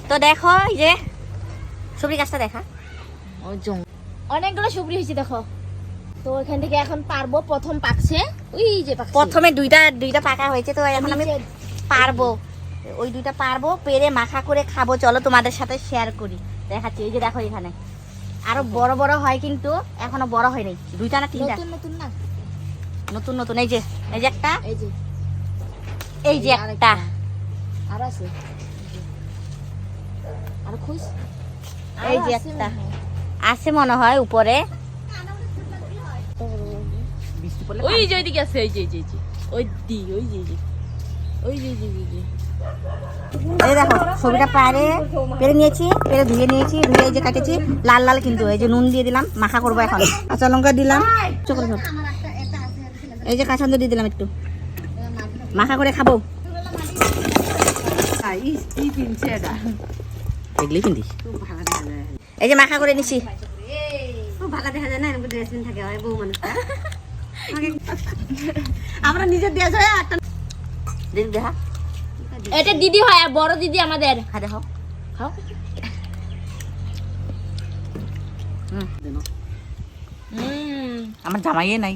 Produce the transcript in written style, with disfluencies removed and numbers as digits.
তো দেখো এই যে সবজি গাছটা দেখা অনেকগুলো সুবরি হয়েছে দেখো। তো এখান থেকে এখন পারবো, প্রথম পাকছে ওই যে পাকছে। প্রথমে দুইটা পাকা হয়েছে, তো এখন আমি পারবো, ওই দুইটা পারবো, পেরে মাখা করে খাবো। চলো তোমাদের সাথে শেয়ার করি, দেখাচ্ছি। এই যে দেখো এখানে আরো বড় বড় হয়, কিন্তু এখনো বড় হয়নি। দুইটা না তিনটা নতুন নতুন না, নতুন নতুন। এই যে একটা, এই যে এই যে একটা, আর আছে আর খুশ, এই যে একটা আছে মনে হয় উপরে। ওই যে ওইদিকে আছে, এই যে ওই দি, ওই যে ওই যে এই দেখো সবজিটা পেরে নিয়েছি, পেরে ধুয়ে নিয়েছি, ধুয়ে এই যে কাটেছি লাল লাল, কিন্তু এই যে নুন দিয়ে দিলাম, মাখা করবো এখন। কাঁচা লঙ্কা দিলাম, এই যে কাঁচা লঙ্কা দিয়ে দিলাম, একটু মাখা করে খাবো। এগুলি কিনতিস, এই যে মাখা করে নিছি। ভালো দেখা যায় না, এরকম ড্রেস পিন থাকে বউ মানুষ। আমরা নিজের দেশ হয় একটা দিদি দেখা, এটা দিদি হয় আর বড় দিদি আমাদের। হ্যাঁ দেখো খাও। আমার জামাইয়ে নাই।